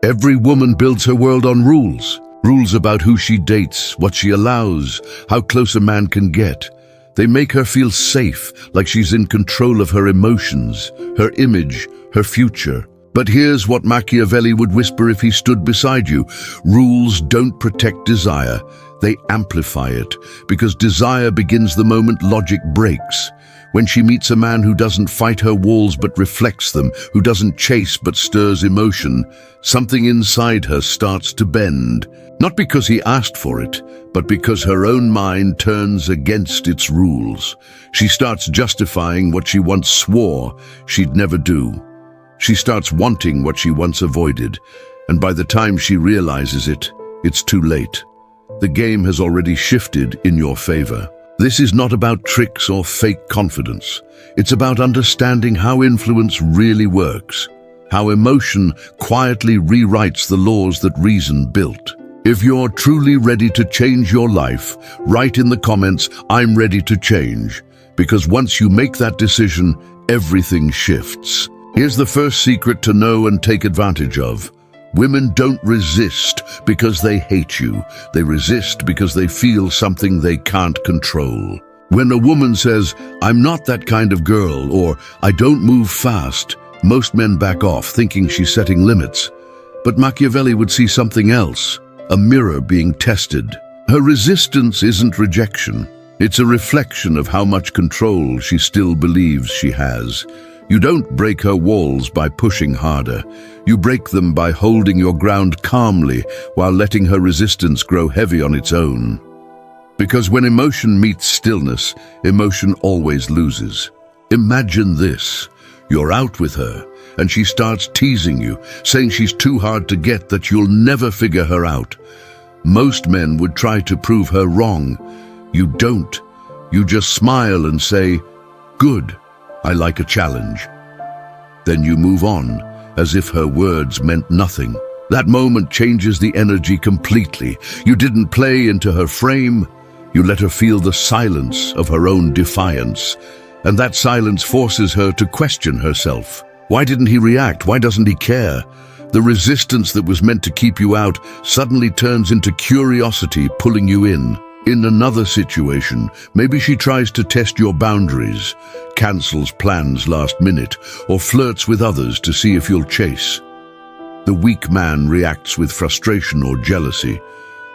Every woman builds her world on rules. Rules about who she dates, what she allows, how close a man can get. They make her feel safe, like she's in control of her emotions, her image, her future. But here's what Machiavelli would whisper if he stood beside you. Rules don't protect desire, they amplify it, because desire begins the moment logic breaks. When she meets a man who doesn't fight her walls but reflects them, who doesn't chase but stirs emotion, something inside her starts to bend. Not because he asked for it, but because her own mind turns against its rules. She starts justifying what she once swore she'd never do. She starts wanting what she once avoided, and by the time she realizes it, it's too late. The game has already shifted in your favor. This is not about tricks or fake confidence. It's about understanding how influence really works, how emotion quietly rewrites the laws that reason built. If you're truly ready to change your life, write in the comments, "I'm ready to change," because once you make that decision, everything shifts. Here's the first secret to know and take advantage of. Women don't resist because they hate you. They resist because they feel something they can't control. When a woman says, "I'm not that kind of girl," or "I don't move fast," most men back off, thinking she's setting limits. But Machiavelli would see something else, a mirror being tested. Her resistance isn't rejection. It's a reflection of how much control she still believes she has. You don't break her walls by pushing harder. You break them by holding your ground calmly while letting her resistance grow heavy on its own. Because when emotion meets stillness, emotion always loses. Imagine this. You're out with her, and she starts teasing you, saying she's too hard to get, that you'll never figure her out. Most men would try to prove her wrong. You don't. You just smile and say, "Good. I like a challenge." Then you move on, as if her words meant nothing. That moment changes the energy completely. You didn't play into her frame. You let her feel the silence of her own defiance. And that silence forces her to question herself. Why didn't he react? Why doesn't he care? The resistance that was meant to keep you out suddenly turns into curiosity, pulling you in. In another situation, maybe she tries to test your boundaries, cancels plans last minute, or flirts with others to see if you'll chase. The weak man reacts with frustration or jealousy.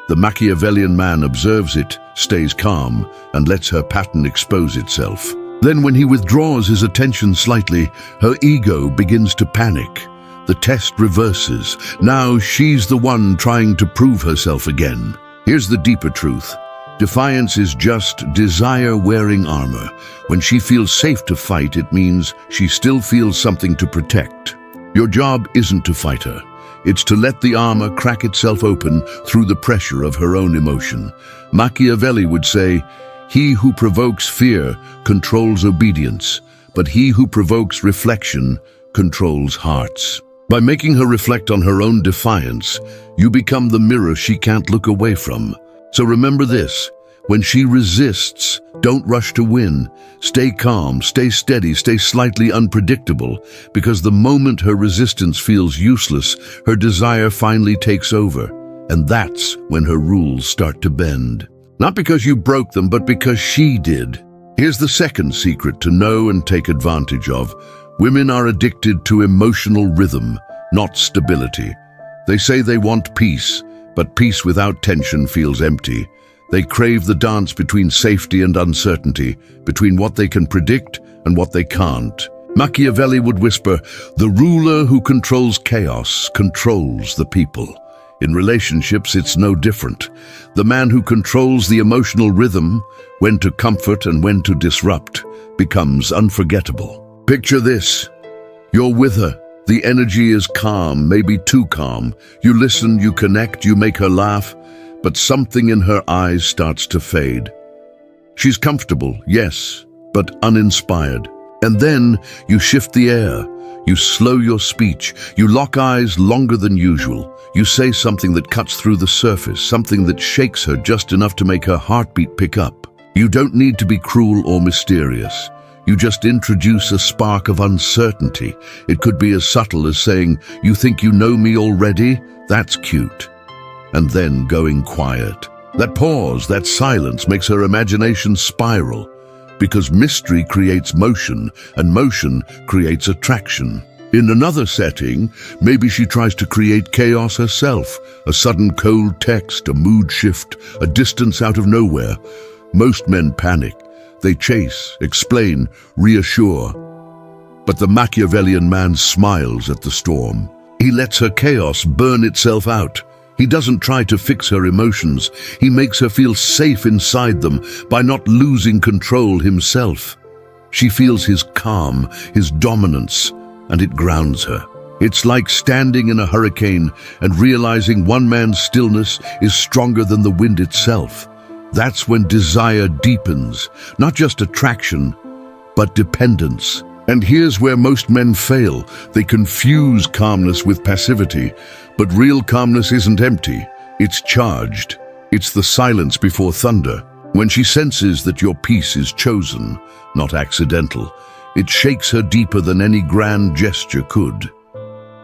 The Machiavellian man observes it, stays calm, and lets her pattern expose itself. Then when he withdraws his attention slightly, her ego begins to panic. The test reverses. Now she's the one trying to prove herself again. Here's the deeper truth. Defiance is just desire wearing armor. When she feels safe to fight, it means she still feels something to protect. Your job isn't to fight her. It's to let the armor crack itself open through the pressure of her own emotion. Machiavelli would say, "He who provokes fear controls obedience, but he who provokes reflection controls hearts." By making her reflect on her own defiance, you become the mirror she can't look away from. So remember this, when she resists, don't rush to win. Stay calm, stay steady, stay slightly unpredictable, because the moment her resistance feels useless, her desire finally takes over. And that's when her rules start to bend. Not because you broke them, but because she did. Here's the second secret to know and take advantage of. Women are addicted to emotional rhythm, not stability. They say they want peace, but peace without tension feels empty. They crave the dance between safety and uncertainty, between what they can predict and what they can't. Machiavelli would whisper, "The ruler who controls chaos controls the people." In relationships, it's no different. The man who controls the emotional rhythm, when to comfort and when to disrupt, becomes unforgettable. Picture this. You're with her. The energy is calm, maybe too calm. You listen, you connect, you make her laugh, but something in her eyes starts to fade. She's comfortable, yes, but uninspired. And then you shift the air. You slow your speech. You lock eyes longer than usual. You say something that cuts through the surface, something that shakes her just enough to make her heartbeat pick up. You don't need to be cruel or mysterious. You just introduce a spark of uncertainty. It could be as subtle as saying, "You think you know me already? That's cute." And then going quiet. That pause, that silence makes her imagination spiral, because mystery creates motion, and motion creates attraction. In another setting, maybe she tries to create chaos herself, a sudden cold text, a mood shift, a distance out of nowhere. Most men panic. They chase, explain, reassure. But the Machiavellian man smiles at the storm. He lets her chaos burn itself out. He doesn't try to fix her emotions. He makes her feel safe inside them by not losing control himself. She feels his calm, his dominance, and it grounds her. It's like standing in a hurricane and realizing one man's stillness is stronger than the wind itself. That's when desire deepens, not just attraction, but dependence. And here's where most men fail. They confuse calmness with passivity. But real calmness isn't empty, it's charged. It's the silence before thunder. When she senses that your peace is chosen, not accidental, it shakes her deeper than any grand gesture could.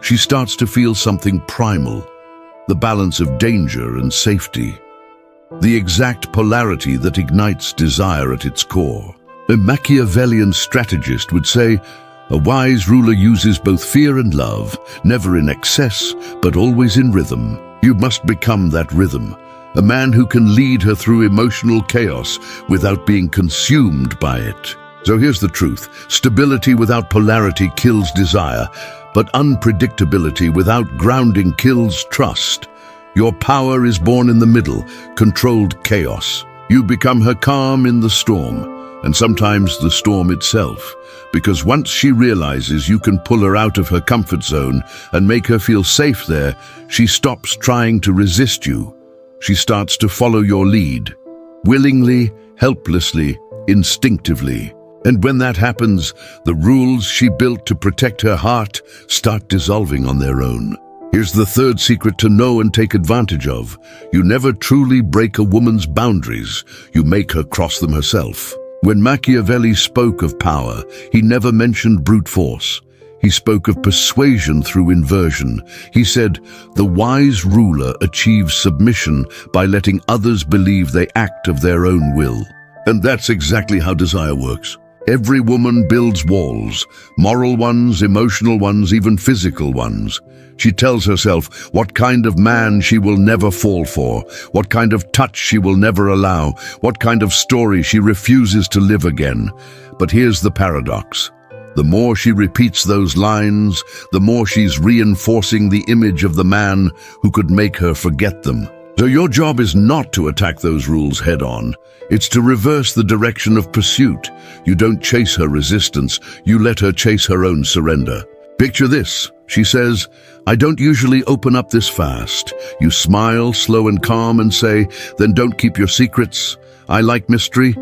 She starts to feel something primal, the balance of danger and safety, the exact polarity that ignites desire at its core. A Machiavellian strategist would say, "A wise ruler uses both fear and love, never in excess, but always in rhythm." You must become that rhythm, a man who can lead her through emotional chaos without being consumed by it. So here's the truth. Stability without polarity kills desire, but unpredictability without grounding kills trust. Your power is born in the middle, controlled chaos. You become her calm in the storm, and sometimes the storm itself, because once she realizes you can pull her out of her comfort zone and make her feel safe there, she stops trying to resist you. She starts to follow your lead, willingly, helplessly, instinctively. And when that happens, the rules she built to protect her heart start dissolving on their own. Here's the third secret to know and take advantage of. You never truly break a woman's boundaries. You make her cross them herself. When Machiavelli spoke of power, he never mentioned brute force. He spoke of persuasion through inversion. He said, "The wise ruler achieves submission by letting others believe they act of their own will." And that's exactly how desire works. Every woman builds walls, moral ones, emotional ones, even physical ones. She tells herself what kind of man she will never fall for, what kind of touch she will never allow, what kind of story she refuses to live again. But here's the paradox. The more she repeats those lines, the more she's reinforcing the image of the man who could make her forget them. So your job is not to attack those rules head-on. It's to reverse the direction of pursuit. You don't chase her resistance, you let her chase her own surrender. Picture this. She says, "I don't usually open up this fast." You smile, slow and calm, and say, "Then don't keep your secrets. I like mystery."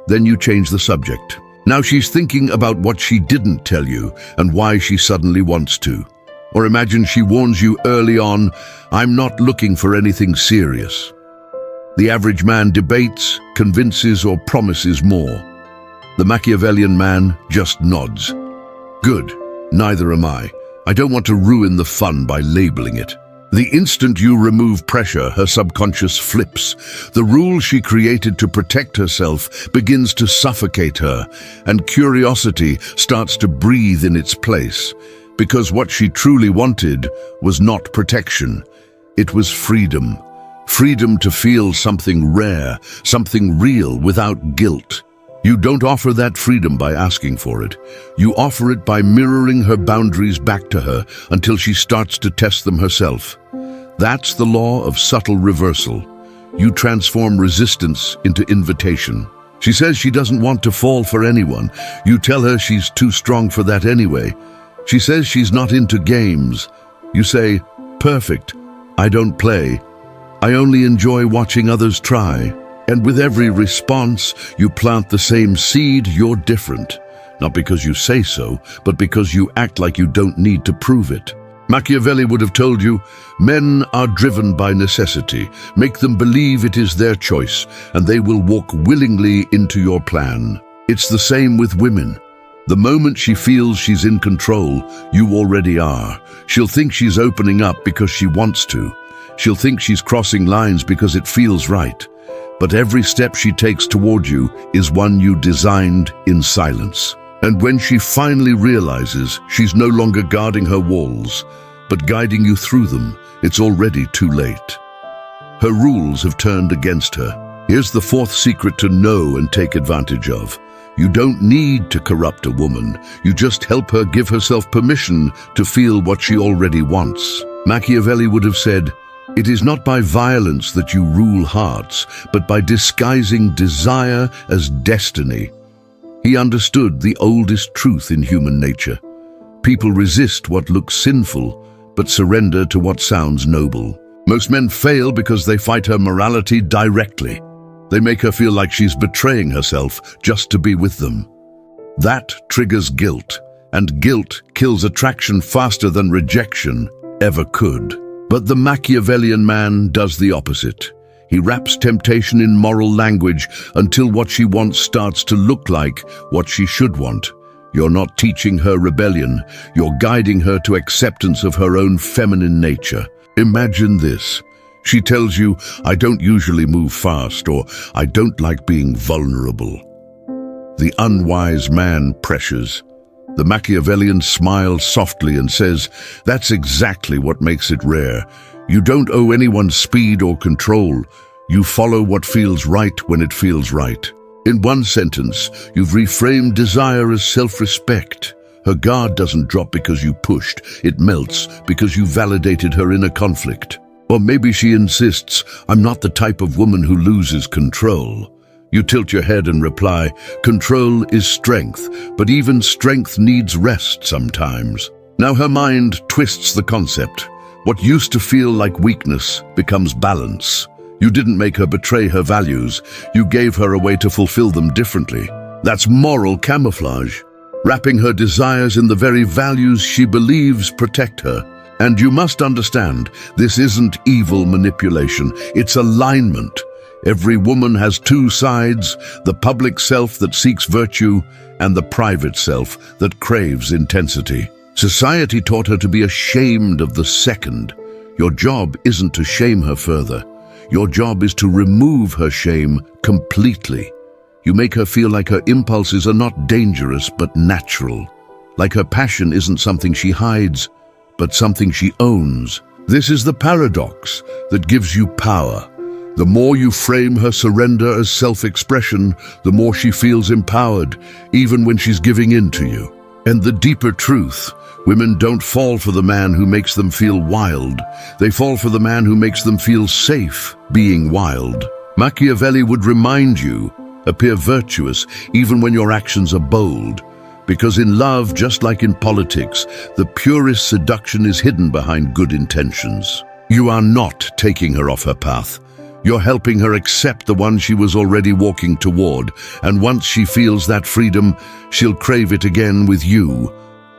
Then you change the subject. Now she's thinking about what she didn't tell you and why she suddenly wants to. Or imagine she warns you early on, "I'm not looking for anything serious." The average man debates, convinces, or promises more. The Machiavellian man just nods. Good, neither am I. I don't want to ruin the fun by labeling it. The instant you remove pressure, her subconscious flips. The rule she created to protect herself begins to suffocate her, and curiosity starts to breathe in its place. Because what she truly wanted was not protection. It was freedom. Freedom to feel something rare, something real without guilt. You don't offer that freedom by asking for it. You offer it by mirroring her boundaries back to her until she starts to test them herself. That's the law of subtle reversal. You transform resistance into invitation. She says she doesn't want to fall for anyone. You tell her she's too strong for that anyway. She says she's not into games. You say, "Perfect. I don't play. I only enjoy watching others try." And with every response, you plant the same seed. You're different. Not because you say so, but because you act like you don't need to prove it. Machiavelli would have told you, men are driven by necessity. Make them believe it is their choice, and they will walk willingly into your plan. It's the same with women. The moment she feels she's in control, you already are. She'll think she's opening up because she wants to. She'll think she's crossing lines because it feels right. But every step she takes toward you is one you designed in silence. And when she finally realizes she's no longer guarding her walls, but guiding you through them, it's already too late. Her rules have turned against her. Here's the fourth secret to know and take advantage of. You don't need to corrupt a woman. You just help her give herself permission to feel what she already wants. Machiavelli would have said, "It is not by violence that you rule hearts, but by disguising desire as destiny." He understood the oldest truth in human nature. People resist what looks sinful, but surrender to what sounds noble. Most men fail because they fight her morality directly. They make her feel like she's betraying herself just to be with them. That triggers guilt, and guilt kills attraction faster than rejection ever could. But the Machiavellian man does the opposite. He wraps temptation in moral language until what she wants starts to look like what she should want. You're not teaching her rebellion, you're guiding her to acceptance of her own feminine nature. Imagine this. She tells you, "I don't usually move fast," or "I don't like being vulnerable." The unwise man pressures. The Machiavellian smiles softly and says, "That's exactly what makes it rare. You don't owe anyone speed or control. You follow what feels right when it feels right." In one sentence, you've reframed desire as self-respect. Her guard doesn't drop because you pushed. It melts because you validated her inner conflict. Or maybe she insists, "I'm not the type of woman who loses control." You tilt your head and reply, "Control is strength, but even strength needs rest sometimes." Now her mind twists the concept. What used to feel like weakness becomes balance. You didn't make her betray her values. You gave her a way to fulfill them differently. That's moral camouflage, wrapping her desires in the very values she believes protect her. And you must understand, this isn't evil manipulation, it's alignment. Every woman has two sides, the public self that seeks virtue and the private self that craves intensity. Society taught her to be ashamed of the second. Your job isn't to shame her further. Your job is to remove her shame completely. You make her feel like her impulses are not dangerous but natural. Like her passion isn't something she hides, but something she owns. This is the paradox that gives you power. The more you frame her surrender as self-expression, the more she feels empowered, even when she's giving in to you. And the deeper truth, women don't fall for the man who makes them feel wild. They fall for the man who makes them feel safe being wild. Machiavelli would remind you, appear virtuous even when your actions are bold. Because in love, just like in politics, the purest seduction is hidden behind good intentions. You are not taking her off her path. You're helping her accept the one she was already walking toward, and once she feels that freedom, she'll crave it again with you.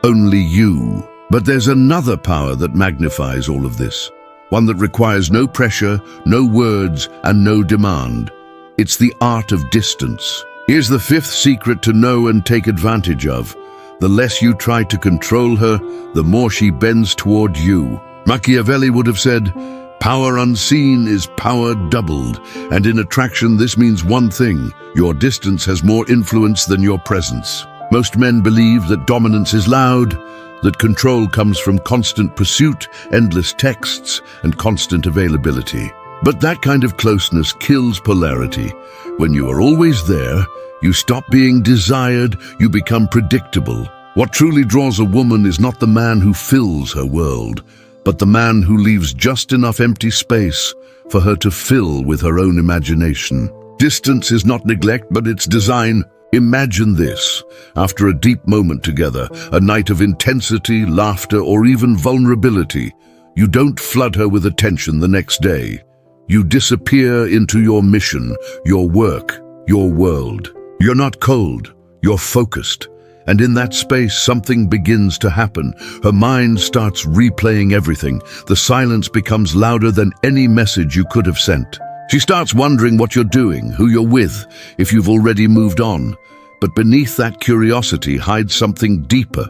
Only you. But there's another power that magnifies all of this. One that requires no pressure, no words, and no demand. It's the art of distance. Here's the fifth secret to know and take advantage of. The less you try to control her, the more she bends toward you. Machiavelli would have said, "Power unseen is power doubled," and in attraction this means one thing: your distance has more influence than your presence. Most men believe that dominance is loud, that control comes from constant pursuit, endless texts, and constant availability. But that kind of closeness kills polarity. When you are always there, you stop being desired, you become predictable. What truly draws a woman is not the man who fills her world, but the man who leaves just enough empty space for her to fill with her own imagination. Distance is not neglect, but it's design. Imagine this. After a deep moment together, a night of intensity, laughter, or even vulnerability, you don't flood her with attention the next day. You disappear into your mission, your work, your world. You're not cold, you're focused. And in that space, something begins to happen. Her mind starts replaying everything. The silence becomes louder than any message you could have sent. She starts wondering what you're doing, who you're with, if you've already moved on. But beneath that curiosity hides something deeper: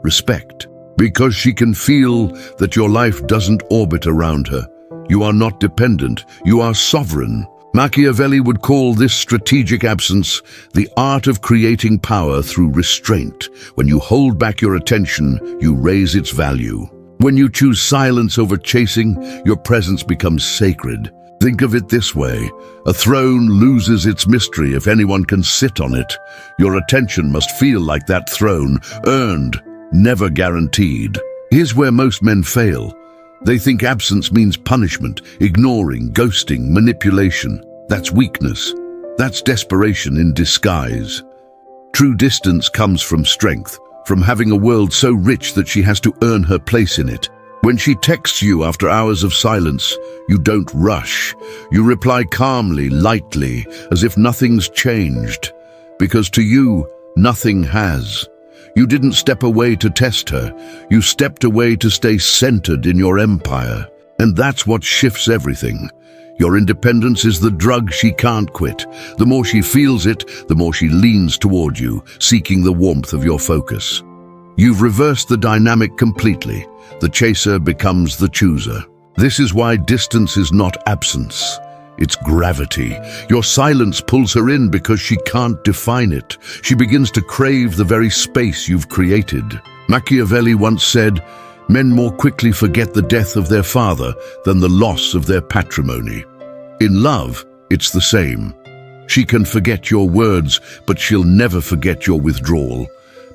respect. Because she can feel that your life doesn't orbit around her. You are not dependent, you are sovereign. Machiavelli would call this strategic absence the art of creating power through restraint. When you hold back your attention, you raise its value. When you choose silence over chasing, your presence becomes sacred. Think of it this way: a throne loses its mystery if anyone can sit on it. Your attention must feel like that throne, earned, never guaranteed. Here's where most men fail. They think absence means punishment, ignoring, ghosting, manipulation. That's weakness. That's desperation in disguise. True distance comes from strength, from having a world so rich that she has to earn her place in it. When she texts you after hours of silence, you don't rush. You reply calmly, lightly, as if nothing's changed. Because to you, nothing has. You didn't step away to test her. You stepped away to stay centered in your empire. And that's what shifts everything. Your independence is the drug she can't quit. The more she feels it, the more she leans toward you, seeking the warmth of your focus. You've reversed the dynamic completely. The chaser becomes the chooser. This is why distance is not absence. It's gravity. Your silence pulls her in because she can't define it. She begins to crave the very space you've created. Machiavelli once said, "Men more quickly forget the death of their father than the loss of their patrimony." In love, it's the same. She can forget your words, but she'll never forget your withdrawal,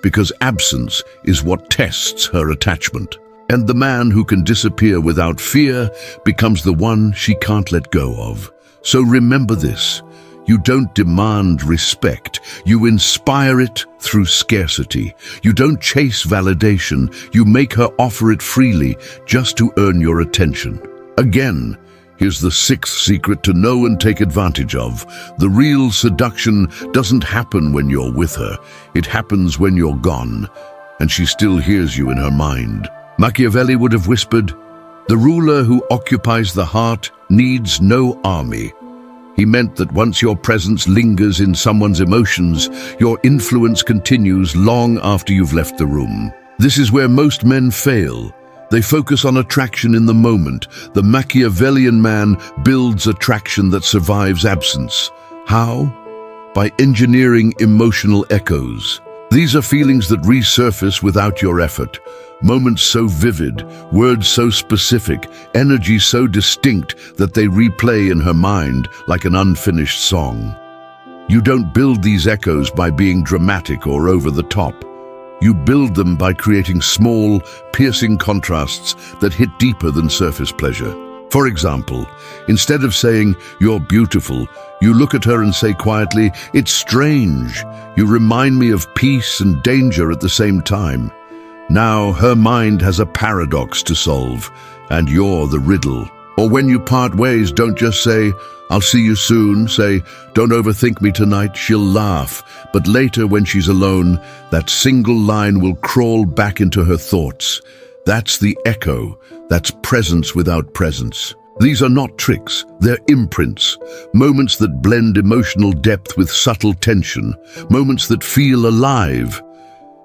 because absence is what tests her attachment. And the man who can disappear without fear becomes the one she can't let go of. So remember this: you don't demand respect, you inspire it through scarcity. You don't chase validation, you make her offer it freely just to earn your attention. Again, here's the sixth secret to know and take advantage of. The real seduction doesn't happen when you're with her. It happens when you're gone, and she still hears you in her mind. Machiavelli would have whispered, "The ruler who occupies the heart needs no army." He meant that once your presence lingers in someone's emotions, your influence continues long after you've left the room. This is where most men fail. They focus on attraction in the moment. The Machiavellian man builds attraction that survives absence. How? By engineering emotional echoes. These are feelings that resurface without your effort. Moments so vivid, words so specific, energy so distinct that they replay in her mind like an unfinished song. You don't build these echoes by being dramatic or over the top. You build them by creating small, piercing contrasts that hit deeper than surface pleasure. For example, instead of saying, "You're beautiful," you look at her and say quietly, "It's strange. You remind me of peace and danger at the same time." Now her mind has a paradox to solve, and you're the riddle. Or when you part ways, don't just say, "I'll see you soon." Say, "Don't overthink me tonight." She'll laugh, but later when she's alone, that single line will crawl back into her thoughts. That's the echo. That's presence without presence. These are not tricks, they're imprints, moments that blend emotional depth with subtle tension, moments that feel alive.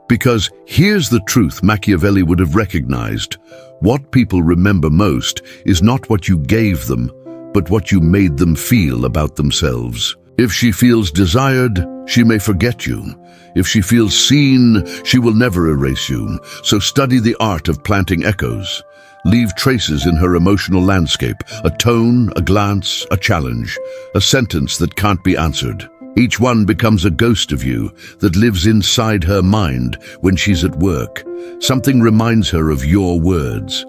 Because here's the truth Machiavelli would have recognized: what people remember most is not what you gave them, but what you made them feel about themselves. If she feels desired, she may forget you. If she feels seen, she will never erase you. So study the art of planting echoes. Leave traces in her emotional landscape, a tone, a glance, a challenge, a sentence that can't be answered. Each one becomes a ghost of you that lives inside her mind when she's at work. Something reminds her of your words.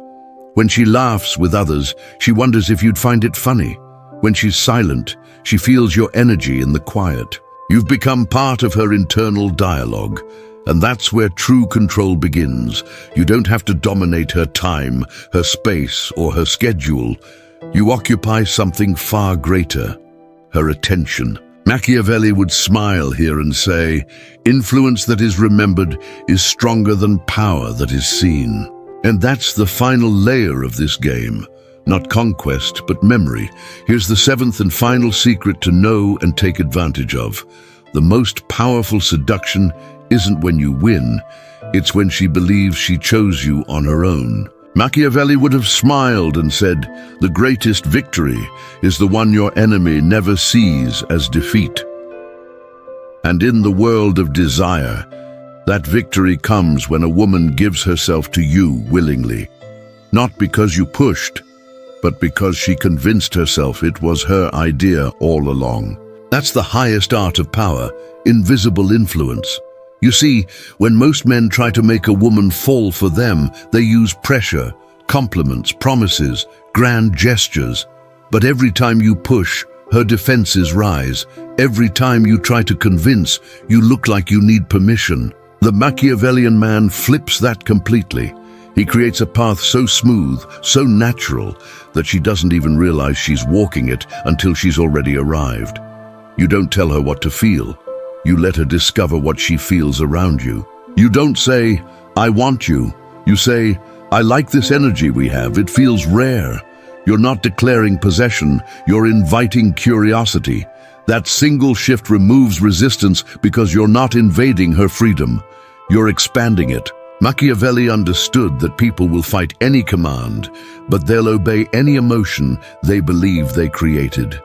When she laughs with others, she wonders if you'd find it funny. When she's silent, she feels your energy in the quiet. You've become part of her internal dialogue, and that's where true control begins. You don't have to dominate her time, her space, or her schedule. You occupy something far greater: her attention. Machiavelli would smile here and say, "Influence that is remembered is stronger than power that is seen." And that's the final layer of this game. Not conquest, but memory. Here's the seventh and final secret to know and take advantage of. The most powerful seduction isn't when you win, it's when she believes she chose you on her own. Machiavelli would have smiled and said, "The greatest victory is the one your enemy never sees as defeat." And in the world of desire, that victory comes when a woman gives herself to you willingly. Not because you pushed, but because she convinced herself it was her idea all along. That's the highest art of power, invisible influence. You see, when most men try to make a woman fall for them, they use pressure, compliments, promises, grand gestures. But every time you push, her defenses rise. Every time you try to convince, you look like you need permission. The Machiavellian man flips that completely. He creates a path so smooth, so natural, that she doesn't even realize she's walking it until she's already arrived. You don't tell her what to feel. You let her discover what she feels around you. You don't say, "I want you." You say, "I like this energy we have. It feels rare." You're not declaring possession. You're inviting curiosity. That single shift removes resistance because you're not invading her freedom. You're expanding it. Machiavelli understood that people will fight any command, but they'll obey any emotion they believe they created.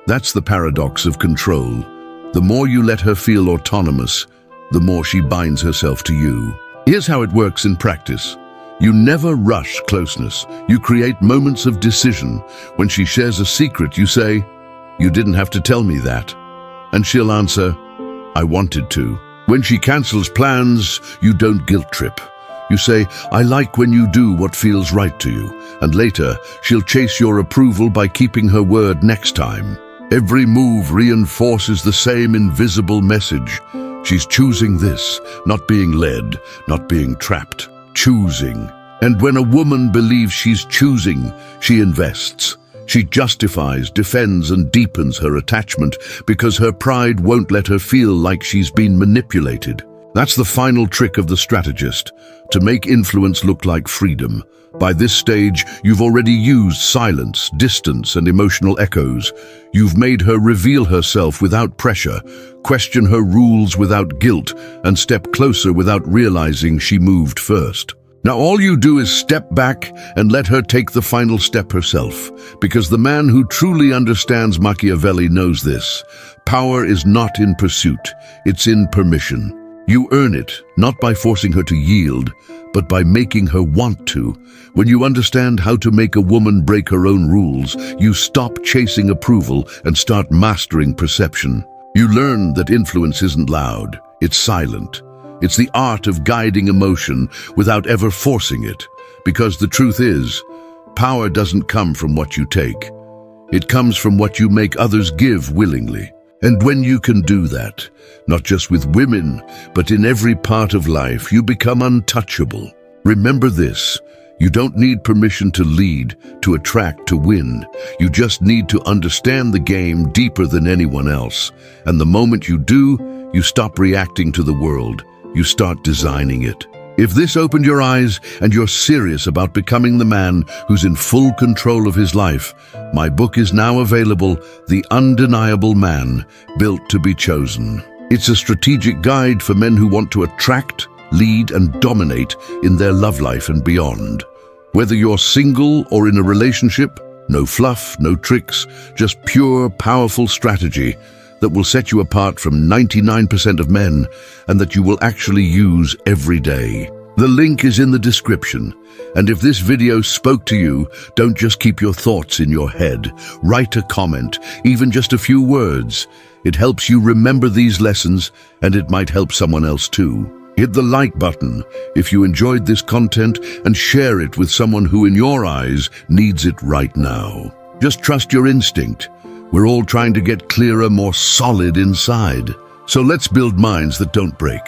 That's the paradox of control. The more you let her feel autonomous, the more she binds herself to you. Here's how it works in practice. You never rush closeness. You create moments of decision. When she shares a secret, you say, "You didn't have to tell me that." And she'll answer, "I wanted to." When she cancels plans, you don't guilt trip. You say, "I like when you do what feels right to you." And later, she'll chase your approval by keeping her word next time. Every move reinforces the same invisible message. She's choosing this, not being led, not being trapped, choosing. And when a woman believes she's choosing, she invests. She justifies, defends, and deepens her attachment because her pride won't let her feel like she's been manipulated. That's the final trick of the strategist, to make influence look like freedom. By this stage, you've already used silence, distance, and emotional echoes. You've made her reveal herself without pressure, question her rules without guilt, and step closer without realizing she moved first. Now all you do is step back and let her take the final step herself, because the man who truly understands Machiavelli knows this. Power is not in pursuit, it's in permission. You earn it, not by forcing her to yield, but by making her want to. When you understand how to make a woman break her own rules, you stop chasing approval and start mastering perception. You learn that influence isn't loud, it's silent. It's the art of guiding emotion without ever forcing it. Because the truth is, power doesn't come from what you take. It comes from what you make others give willingly. And when you can do that, not just with women, but in every part of life, you become untouchable. Remember this, you don't need permission to lead, to attract, to win. You just need to understand the game deeper than anyone else. And the moment you do, you stop reacting to the world. You start designing it. If this opened your eyes and you're serious about becoming the man who's in full control of his life, my book is now available, The Undeniable Man, Built to be Chosen. It's a strategic guide for men who want to attract, lead, and dominate in their love life and beyond. Whether you're single or in a relationship, no fluff, no tricks, just pure, powerful strategy that will set you apart from 99% of men and that you will actually use every day. The link is in the description. And if this video spoke to you, don't just keep your thoughts in your head. Write a comment, even just a few words. It helps you remember these lessons, and it might help someone else too. Hit the like button if you enjoyed this content and share it with someone who in your eyes needs it right now. Just trust your instinct. We're all trying to get clearer, more solid inside. So let's build minds that don't break.